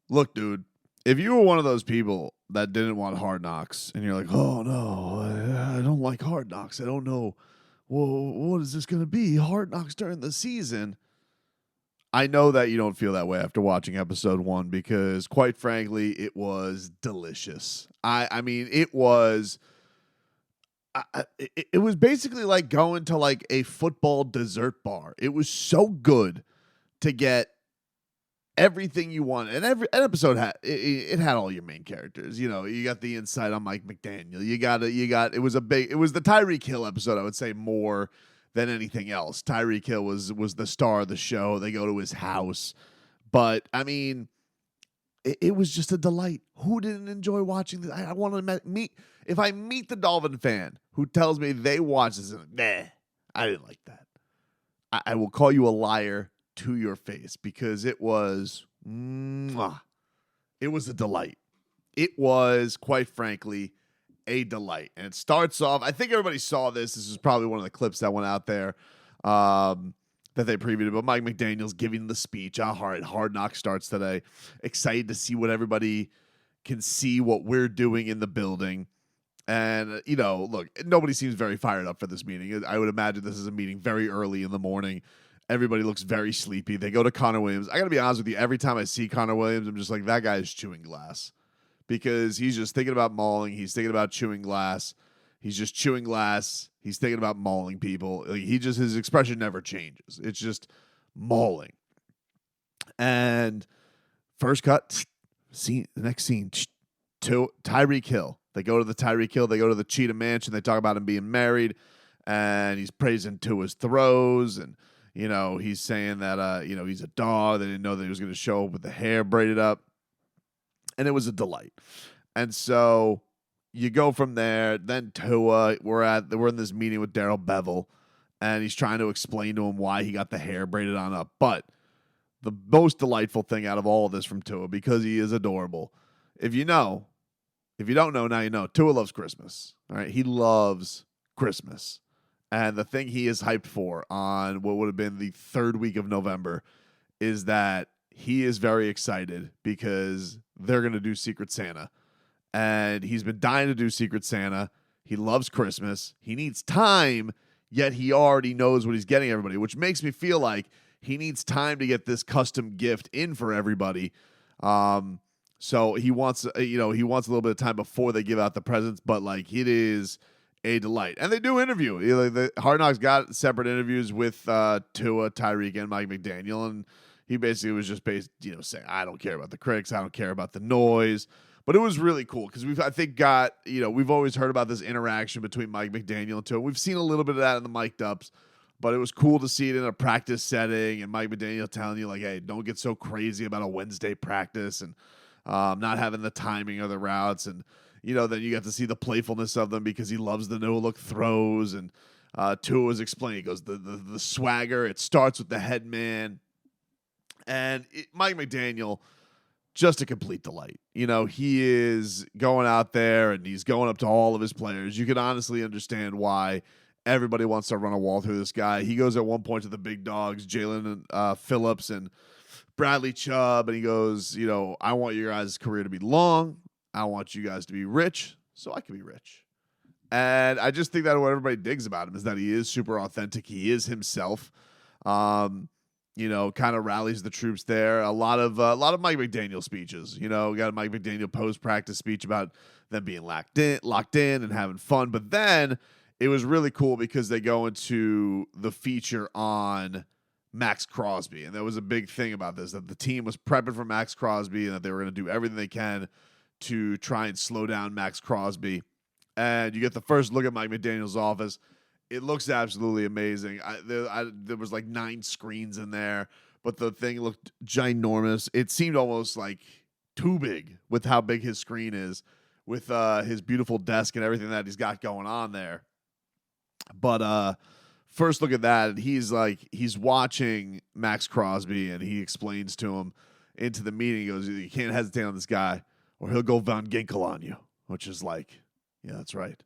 Look, dude, if you were one of those people that didn't want Hard Knocks and you're like, oh no, I don't like Hard Knocks. I don't know. Well, what is this going to be? Hard Knocks during the season. I know that you don't feel that way after watching episode 1 because, quite frankly, it was delicious. I mean, it was. It was basically like going to like a football dessert bar. It was so good to get everything you want, and an episode had it had all your main characters. You know, you got the insight on Mike McDaniel. You got it was the Tyreek Hill episode. I would say more than anything else. Tyreek Hill was the star of the show. They go to his house, but I mean, it was just a delight. Who didn't enjoy watching this? I want to meet if I meet the Dolphin fan who tells me they watched this and nah, I didn't like that. I will call you a liar to your face because it was it was a delight. It was, quite frankly, a delight. And it starts off, I think everybody saw this. This is probably one of the clips that went out there that they previewed, but Mike McDaniel's giving the speech. All right, Hard Knock starts today. Excited to see what everybody can see what we're doing in the building. And, you know, look, nobody seems very fired up for this meeting. I would imagine this is a meeting very early in the morning. Everybody looks very sleepy. They go to Connor Williams. I got to be honest with you. Every time I see Connor Williams, I'm just like, that guy is chewing glass because he's just thinking about mauling. He's thinking about chewing glass. He's just chewing glass. He's thinking about mauling people. Like, his expression never changes. It's just mauling. And first cut, scene, the next scene, to Tyreek Hill. They go to the Tyreek Hill. They go to the Cheetah Mansion. They talk about him being married, and he's praising Tua's throws, and you know, he's saying that, you know, he's a dog. They didn't know that he was going to show up with the hair braided up. And it was a delight. And so you go from there. Then Tua, we're in this meeting with Darrell Bevel, and he's trying to explain to him why he got the hair braided on up. But the most delightful thing out of all of this from Tua, because he is adorable, if you don't know, now you know. Tua loves Christmas. All right. He loves Christmas. And the thing he is hyped for on what would have been the 3rd week of November is that he is very excited because they're going to do Secret Santa. And he's been dying to do Secret Santa. He loves Christmas. He needs time, yet he already knows what he's getting everybody, which makes me feel like he needs time to get this custom gift in for everybody. So he wants a little bit of time before they give out the presents, but like it is a delight. And they do interview. You know, the Hard Knocks got separate interviews with Tua, Tyreek, and Mike McDaniel, and he basically was just saying, I don't care about the critics, I don't care about the noise. But it was really cool because we've always heard about this interaction between Mike McDaniel and Tua. We've seen a little bit of that in the mic'd ups, but it was cool to see it in a practice setting and Mike McDaniel telling you, like, hey, don't get so crazy about a Wednesday practice and not having the timing of the routes. And you know, then you get to see the playfulness of them because he loves the no-look throws. And Tua was explaining, he goes, the swagger, it starts with the head man. And Mike McDaniel, just a complete delight. You know, he is going out there and he's going up to all of his players. You can honestly understand why everybody wants to run a wall through this guy. He goes at one point to the big dogs, Jalen Phillips and Bradley Chubb, and he goes, you know, I want your guys' career to be long. I want you guys to be rich so I can be rich. And I just think that what everybody digs about him is that he is super authentic. He is himself. You know, kind of rallies the troops there. A lot of Mike McDaniel speeches. You know, we got a Mike McDaniel post-practice speech about them being locked in and having fun. But then it was really cool because they go into the feature on Max Crosby. And there was a big thing about this, that the team was prepping for Max Crosby and that they were going to do everything they can to try and slow down Max Crosby. And you get the first look at Mike McDaniel's office. It looks absolutely amazing. There was like 9 screens in there, but the thing looked ginormous. It seemed almost like too big with how big his screen is, with his beautiful desk and everything that he's got going on there. But first look at that. He's watching Max Crosby, and he explains to him into the meeting. He goes, you can't hesitate on this guy, or he'll go Von Ginkel on you, which is like, yeah, that's right.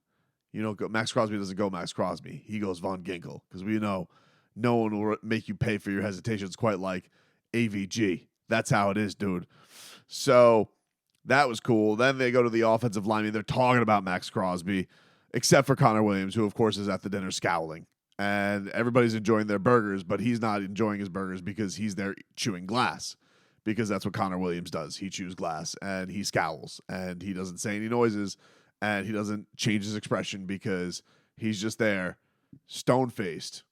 You know, Max Crosby doesn't go Max Crosby. He goes Von Ginkel because we know no one will make you pay for your hesitations quite like AVG, That's how it is, dude. So that was cool. Then they go to the offensive line, and they're talking about Max Crosby, except for Connor Williams, who, of course, is at the dinner scowling. And everybody's enjoying their burgers, but he's not enjoying his burgers because he's there chewing glass, because that's what Connor Williams does. He chews glass, and he scowls, and he doesn't say any noises, and he doesn't change his expression because he's just there, stone-faced,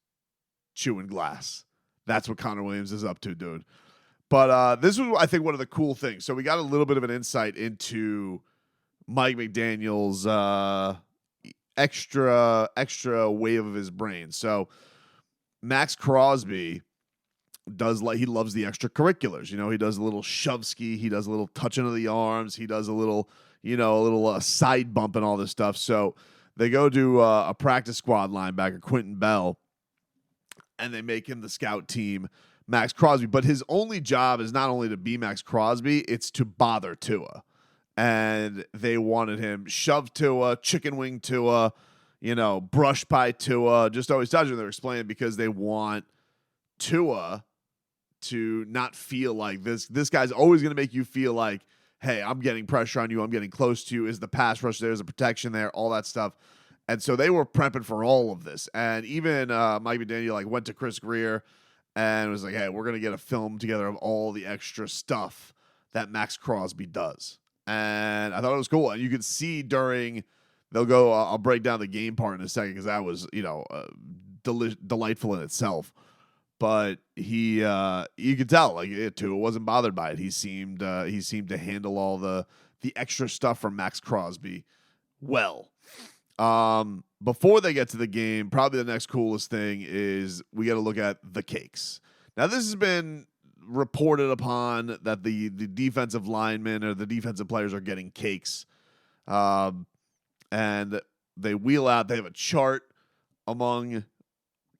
chewing glass. That's what Connor Williams is up to, dude. But this was, I think, one of the cool things. So we got a little bit of an insight into Mike McDaniel's extra wave of his brain. So Max Crosby he loves the extracurriculars. You know, he does a little shove ski. He does a little touching of the arms. He does a little side bump and all this stuff. So they go to a practice squad linebacker, Quentin Bell, and they make him the scout team, Max Crosby. But his only job is not only to be Max Crosby, it's to bother Tua. And they wanted him shove Tua, chicken wing Tua, brush by Tua, just always touching. They're explaining because they want Tua to not feel like this guy's always going to make you feel like, hey, I'm getting pressure on you, I'm getting close to you, is the pass rush there, is the protection there, all that stuff. And so they were prepping for all of this. And even Mike McDaniel went to Chris Greer and was like, hey, we're going to get a film together of all the extra stuff that Max Crosby does. And I thought it was cool. And you could see they'll go, I'll break down the game part in a second because that was, delightful in itself. But you could tell, Tua wasn't bothered by it. He seemed to handle all the extra stuff from Max Crosby well. Before they get to the game, probably the next coolest thing is we got to look at the cakes. Now, this has been reported upon that the defensive linemen or the defensive players are getting cakes. And they wheel out, they have a chart among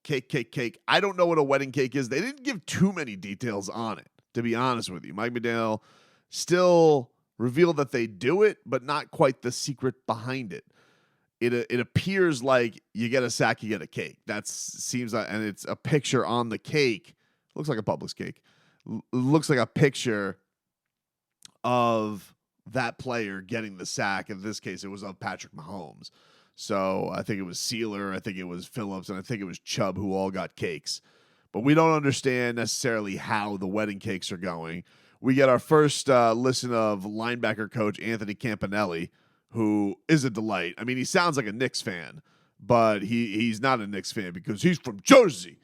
cake. I don't know what a wedding cake is. They didn't give too many details on it, to be honest with you. Mike McDaniel still revealed that they do it, but not quite the secret behind it. It appears like you get a sack, you get a cake. That seems like, and it's a picture on the cake. Looks like a Publix cake. Looks like a picture of that player getting the sack. In this case, it was of Patrick Mahomes. So I think it was Sealer, I think it was Phillips, and I think it was Chubb who all got cakes. But we don't understand necessarily how the wedding cakes are going. We get our first listen of linebacker coach Anthony Campanelli, who is a delight. I mean, he sounds like a Knicks fan, but he's not a Knicks fan because he's from Jersey.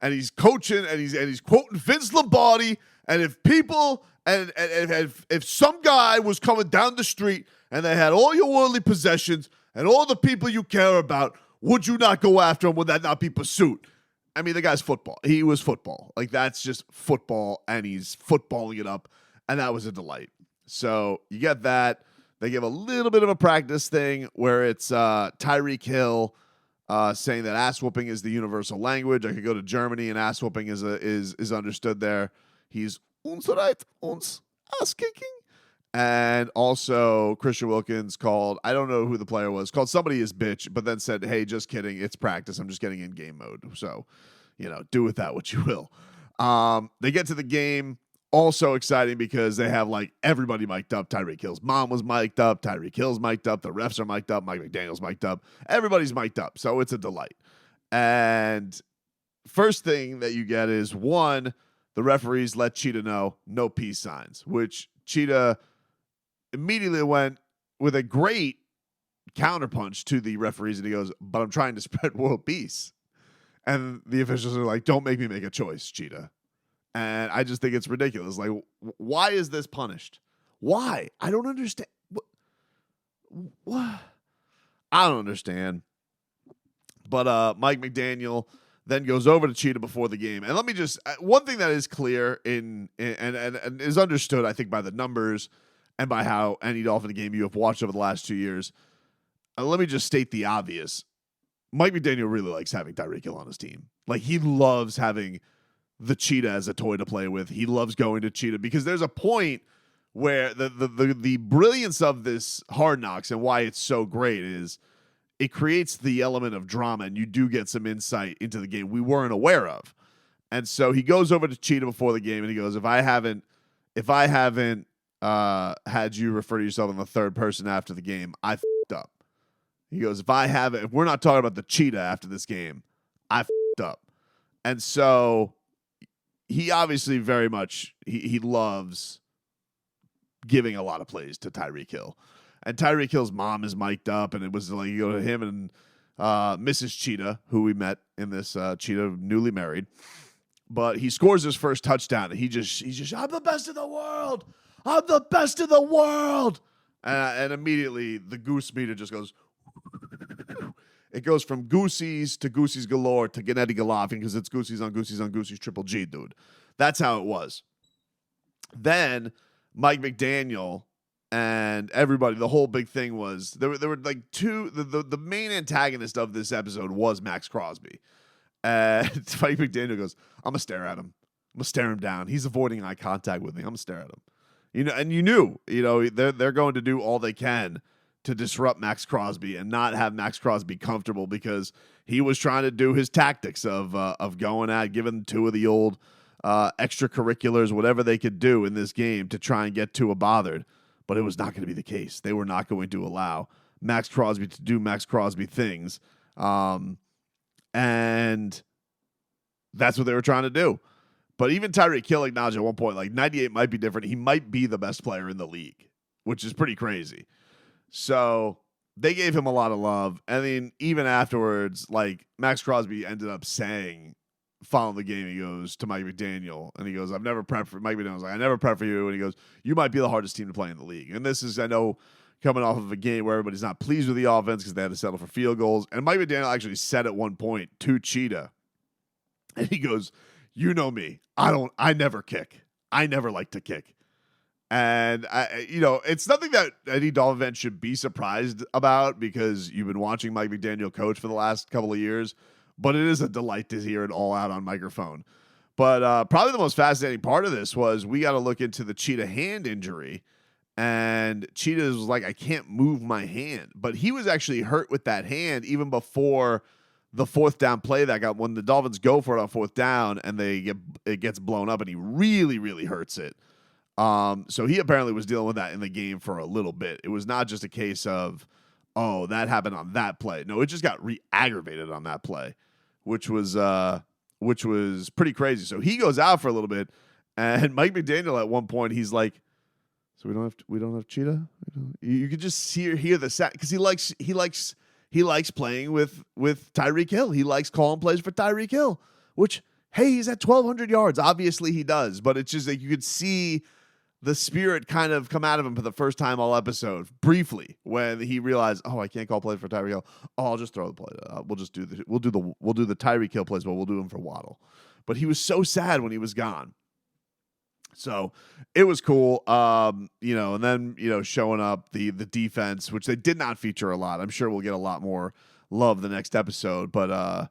And he's coaching, and he's quoting Vince Lombardi. And if people, and if some guy was coming down the street and they had all your worldly possessions and all the people you care about, would you not go after him? Would that not be pursuit? I mean, the guy's football. He was football. Like, that's just football, and he's footballing it up, and that was a delight. So you get that. They give a little bit of a practice thing where it's Tyreek Hill saying that ass whooping is the universal language. I could go to Germany and ass whooping is understood there. He's uns right, uns ass kicking. And also Christian Wilkins called, I don't know who the player was, called somebody his bitch, but then said, hey, just kidding, it's practice. I'm just getting in game mode. So, do with that what you will. They get to the game. Also exciting because they have everybody mic'd up. Tyreek Hill's mom was mic'd up. Tyreek Hill's mic'd up. The refs are mic'd up. Mike McDaniel's mic'd up. Everybody's mic'd up. So it's a delight. And first thing that you get is, one, the referees let Cheetah know no peace signs, which Cheetah immediately went with a great counterpunch to the referees. And he goes, but I'm trying to spread world peace. And the officials are like, don't make me make a choice, Cheetah. And I just think it's ridiculous. Like, why is this punished? Why? I don't understand. What? I don't understand. But Mike McDaniel then goes over to Cheetah before the game. And let me just, one thing that is clear and is understood, I think, by the numbers and by how any Dolphin game you have watched over the last 2 years. Let me just state the obvious. Mike McDaniel really likes having Tyreek Hill on his team. Like, he loves having the Cheetah as a toy to play with. He loves going to Cheetah because there's a point where the brilliance of this Hard Knocks and why it's so great is it creates the element of drama, and you do get some insight into the game we weren't aware of. And so he goes over to Cheetah before the game, and he goes, if I haven't if I haven't had you refer to yourself in the third person after the game, I f***ed up. He goes, if we're not talking about the cheetah after this game, I f***ed up. And so he obviously very much, he loves giving a lot of plays to Tyreek Hill. And Tyreek Hill's mom is mic'd up, and it was like, you go to him and Mrs. Cheetah, who we met in this Cheetah, newly married. But he scores his first touchdown, and he's just, I'm the best in the world. I'm the best in the world. And immediately the goose meter just goes. It goes from Goosies to Goosies galore to Gennady Golovin because it's Goosies on Goosies on Goosies Triple G, dude. That's how it was. Then Mike McDaniel and everybody, the whole big thing was there were like two. The main antagonist of this episode was Max Crosby. And Mike McDaniel goes, I'm gonna stare at him. I'm gonna stare him down. He's avoiding eye contact with me. I'm gonna stare at him. You know, and you knew, they're going to do all they can to disrupt Max Crosby and not have Max Crosby comfortable because he was trying to do his tactics of going at giving two of the old extracurriculars, whatever they could do in this game to try and get Tua bothered. But it was not going to be the case. They were not going to allow Max Crosby to do Max Crosby things. And that's what they were trying to do. But even Tyreek Hill acknowledged at one point, like 98 might be different. He might be the best player in the league, which is pretty crazy. So they gave him a lot of love. And then even afterwards, like Max Crosby ended up saying, following the game, he goes to Mike McDaniel, and he goes, I've never prepped for Mike McDaniel's like, I never prepped for you. And he goes, you might be the hardest team to play in the league. And this is, I know, coming off of a game where everybody's not pleased with the offense because they had to settle for field goals. And Mike McDaniel actually said at one point to Cheetah, and he goes, you know me. I never kick. I never like to kick. And it's nothing that any Dolphin fan should be surprised about because you've been watching Mike McDaniel coach for the last couple of years, but it is a delight to hear it all out on microphone. But probably the most fascinating part of this was we got to look into the Cheetah hand injury, and Cheetah was like, I can't move my hand, but he was actually hurt with that hand even before the fourth down play that got when the Dolphins go for it on fourth down and it gets blown up and he really, really hurts it. So he apparently was dealing with that in the game for a little bit. It was not just a case of, oh, that happened on that play. No, it just got re-aggravated on that play, which was pretty crazy. So he goes out for a little bit, and Mike McDaniel at one point, he's like, so we don't have Cheetah? You could just hear the sound because he likes playing with Tyreek Hill. He likes calling plays for Tyreek Hill, which, hey, he's at 1,200 yards. Obviously he does, but it's just like you could see the spirit kind of come out of him for the first time all episode, briefly, when he realized, oh, I can't call plays for Tyreek Hill. Oh, I'll just throw the play. We'll do the Tyreek Hill plays, but we'll do them for Waddle. But he was so sad when he was gone. So it was cool, and then, showing up the defense, which they did not feature a lot. I'm sure we'll get a lot more love the next episode, but,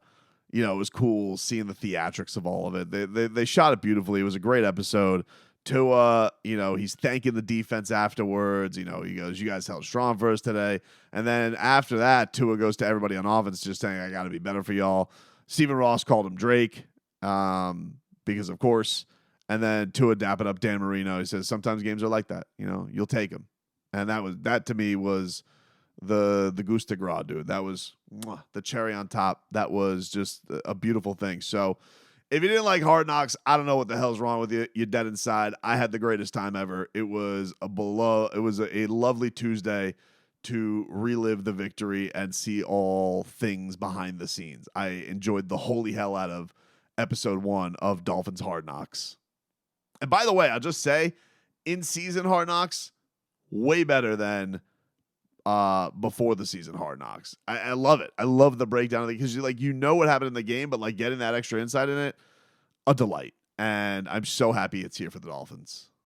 it was cool seeing the theatrics of all of it. They shot it beautifully. It was a great episode. Tua, he's thanking the defense afterwards. He goes, you guys held strong for us today. And then after that, Tua goes to everybody on offense just saying, I got to be better for y'all. Stephen Ross called him Drake because, of course. And then Tua dapping up Dan Marino. He says, sometimes games are like that. You'll take them. And that to me was the goose de gras, dude. That was the cherry on top. That was just a beautiful thing. So if you didn't like Hard Knocks, I don't know what the hell's wrong with you. You're dead inside. I had the greatest time ever. It was a lovely Tuesday to relive the victory and see all things behind the scenes. I enjoyed the holy hell out of episode 1 of Dolphins Hard Knocks. And by the way, I'll just say, in-season Hard Knocks, way better than before the season Hard Knocks. I love it. I love the breakdown of it because you know what happened in the game, but getting that extra insight in it, a delight. And I'm so happy it's here for the Dolphins.